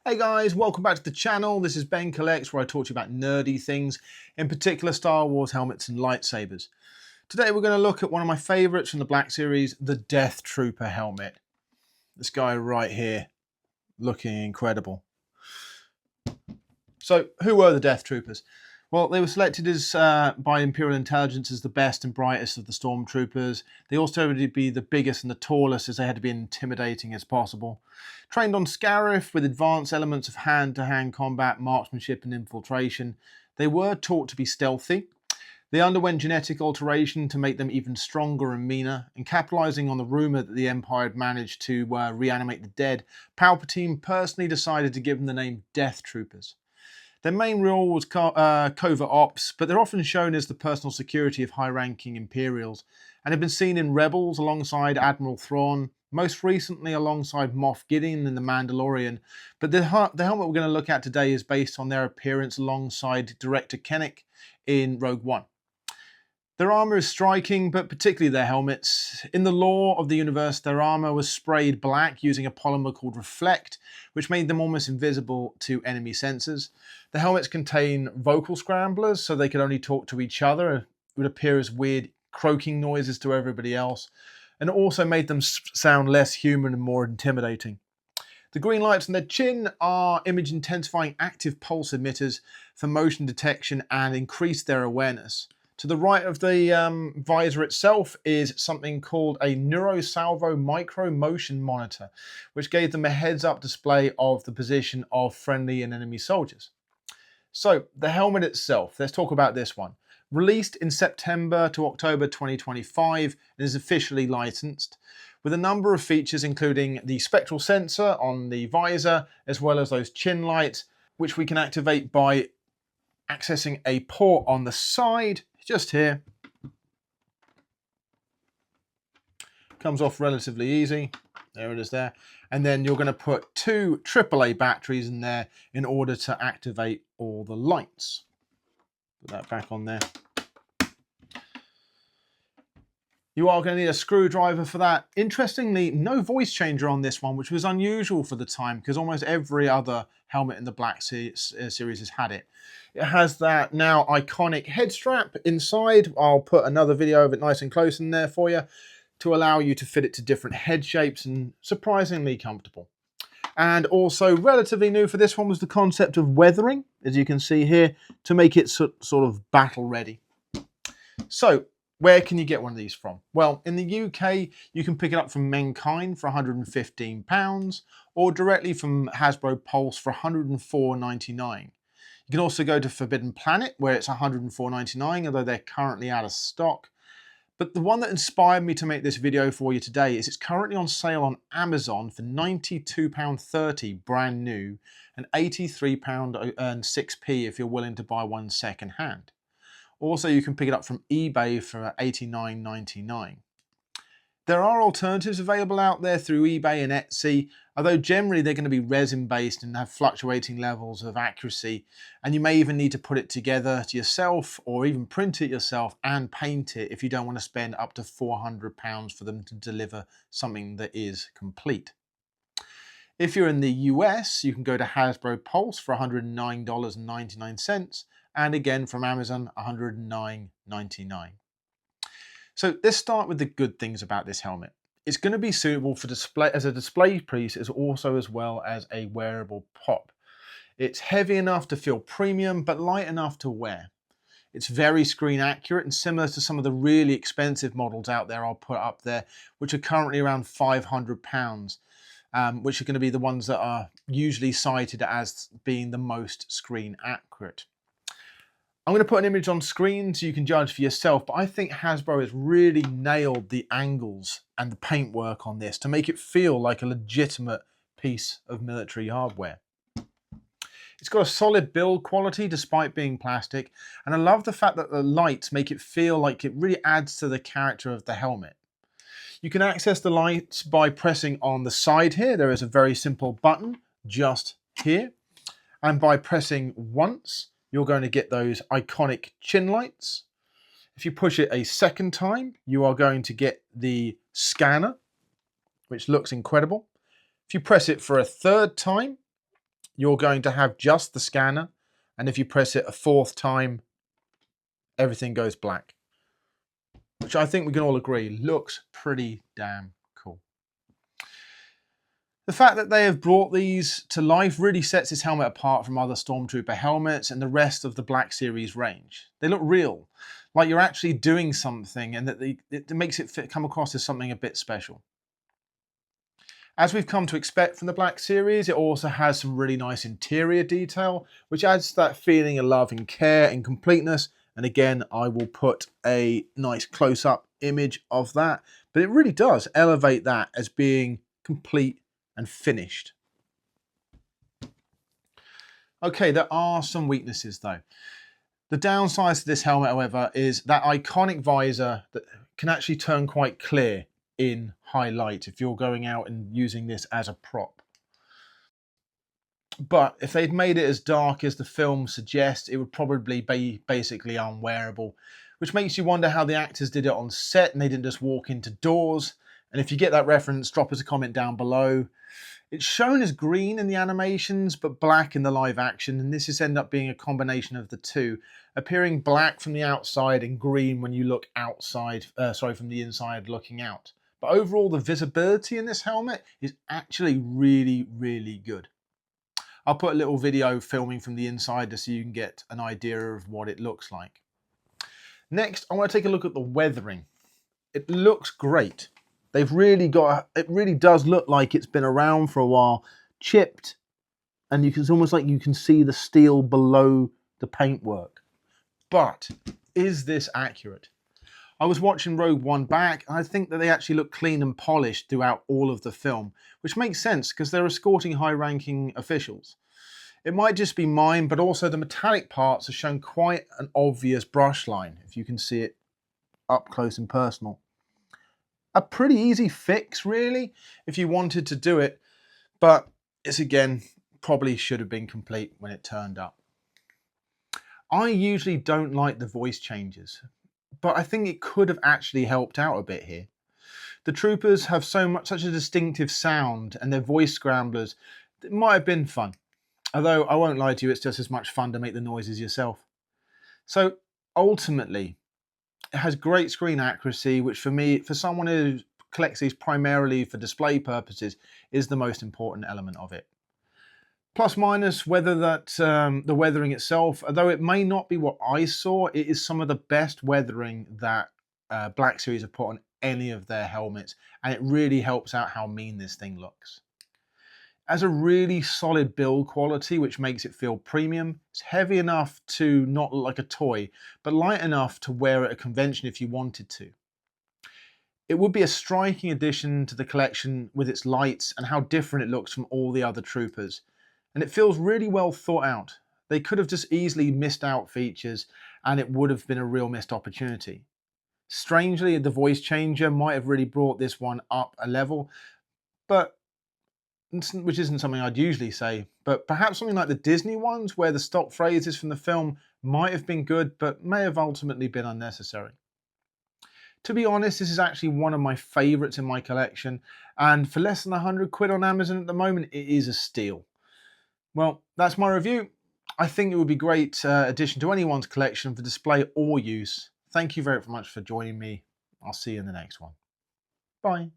Hey guys, welcome back to the channel. This is Ben Collects, where I talk to you about nerdy things, in particular Star Wars helmets and lightsabers. Today we're going to look at one of my favourites from the Black Series, the Death Trooper helmet. This guy right here, looking incredible. So, who were the Death Troopers? Well, they were selected by Imperial Intelligence as the best and brightest of the Stormtroopers. They also had to be the biggest and the tallest, as they had to be intimidating as possible. Trained on Scarif with advanced elements of hand-to-hand combat, marksmanship and infiltration, they were taught to be stealthy. They underwent genetic alteration to make them even stronger and meaner, and capitalizing on the rumor that the Empire had managed to reanimate the dead, Palpatine personally decided to give them the name Death Troopers. Their main role was covert ops, but they're often shown as the personal security of high-ranking Imperials, and have been seen in Rebels alongside Admiral Thrawn, most recently alongside Moff Gideon in The Mandalorian. But the helmet we're going to look at today is based on their appearance alongside Director Krennic in Rogue One. Their armour is striking, but particularly their helmets. In the lore of the universe, their armour was sprayed black using a polymer called Reflect, which made them almost invisible to enemy sensors. The helmets contain vocal scramblers, so they could only talk to each other. It would appear as weird croaking noises to everybody else, and it also made them sound less human and more intimidating. The green lights on their chin are image-intensifying active pulse emitters for motion detection and increase their awareness. To the right of the visor itself is something called a Neurosalvo Micro Motion Monitor, which gave them a heads-up display of the position of friendly and enemy soldiers. So, the helmet itself, let's talk about this one. Released in September to October 2025 and is officially licensed, with a number of features including the spectral sensor on the visor, as well as those chin lights, which we can activate by accessing a port on the side, just here. Comes off relatively easy. There it is there. And then you're going to put two AAA batteries in there in order to activate all the lights. Put that back on there. You are going to need a screwdriver for that. Interestingly, no voice changer on this one, which was unusual for the time because almost every other helmet in the Black series has had it. It has that now iconic head strap inside. I'll put another video of it nice and close in there for you to allow you to fit it to different head shapes, and surprisingly comfortable. And also relatively new for this one was the concept of weathering, as you can see here, to make it sort of battle ready. So, where can you get one of these from? Well, in the UK, you can pick it up from Mankind for £115 or directly from Hasbro Pulse for £104.99. You can also go to Forbidden Planet, where it's £104.99, although they're currently out of stock. But the one that inspired me to make this video for you today is it's currently on sale on Amazon for £92.30 brand new and £83.06 if you're willing to buy one second hand. Also, you can pick it up from eBay for $89.99. There are alternatives available out there through eBay and Etsy, although generally they're going to be resin-based and have fluctuating levels of accuracy, and you may even need to put it together to yourself or even print it yourself and paint it if you don't want to spend up to £400 for them to deliver something that is complete. If you're in the US, you can go to Hasbro Pulse for $109.99, and again from Amazon, $109.99. So let's start with the good things about this helmet. It's going to be suitable for display as a display piece, as well as a wearable pop. It's heavy enough to feel premium, but light enough to wear. It's very screen accurate and similar to some of the really expensive models out there I'll put up there, which are currently around £500, which are going to be the ones that are usually cited as being the most screen accurate. I'm going to put an image on screen so you can judge for yourself, but I think Hasbro has really nailed the angles and the paintwork on this to make it feel like a legitimate piece of military hardware. It's got a solid build quality despite being plastic, and I love the fact that the lights make it feel like it really adds to the character of the helmet. You can access the lights by pressing on the side here. There is a very simple button just here, and by pressing once, you're going to get those iconic chin lights. If you push it a second time, you are going to get the scanner, which looks incredible. If you press it for a third time, you're going to have just the scanner, and if you press it a fourth time, everything goes black. Which I think we can all agree looks pretty damn cool. The fact that they have brought these to life really sets this helmet apart from other Stormtrooper helmets and the rest of the Black Series range. They look real, like you're actually doing something, and that it makes it come across as something a bit special. As we've come to expect from the Black Series, it also has some really nice interior detail, which adds that feeling of love and care and completeness. And again, I will put a nice close-up image of that, but it really does elevate that as being complete and finished. Okay, there are some weaknesses though. The downside to this helmet, however, is that iconic visor that can actually turn quite clear in high light if you're going out and using this as a prop. But if they'd made it as dark as the film suggests, it would probably be basically unwearable, which makes you wonder how the actors did it on set and they didn't just walk into doors. And if you get that reference, drop us a comment down below. It's shown as green in the animations, but black in the live action, and this has ended up being a combination of the two, appearing black from the outside and green when you look outside, from the inside looking out. But overall, the visibility in this helmet is actually really, really good. I'll put a little video filming from the inside just so you can get an idea of what it looks like. Next, I want to take a look at the weathering. It looks great. They've really got, it really does look like it's been around for a while, chipped, and it's almost like you can see the steel below the paintwork. But is this accurate? I was watching Rogue One back, and I think that they actually look clean and polished throughout all of the film, which makes sense because they're escorting high-ranking officials. It might just be mine, but also the metallic parts have shown quite an obvious brush line, if you can see it up close and personal. A pretty easy fix, really, if you wanted to do it, but it's again, probably should have been complete when it turned up. I usually don't like the voice changes, but I think it could have actually helped out a bit here. The troopers have such a distinctive sound, and their voice scramblers, it might have been fun. Although, I won't lie to you, it's just as much fun to make the noises yourself. So, ultimately, it has great screen accuracy, which for me, for someone who collects these primarily for display purposes, is the most important element of it. Plus minus whether that the weathering itself, although it may not be what I saw, it is some of the best weathering that Black Series have put on any of their helmets, and it really helps out how mean this thing looks. It has a really solid build quality, which makes it feel premium. It's heavy enough to not look like a toy, but light enough to wear at a convention if you wanted to. It would be a striking addition to the collection with its lights and how different it looks from all the other troopers. And it feels really well thought out. They could have just easily missed out features, and it would have been a real missed opportunity. Strangely, the voice changer might have really brought this one up a level, but which isn't something I'd usually say, but perhaps something like the Disney ones where the stock phrases from the film might have been good, but may have ultimately been unnecessary. To be honest, this is actually one of my favourites in my collection, and for less than £100 on Amazon at the moment, it is a steal. Well, that's my review. I think it would be a great addition to anyone's collection for display or use. Thank you very much for joining me. I'll see you in the next one. Bye.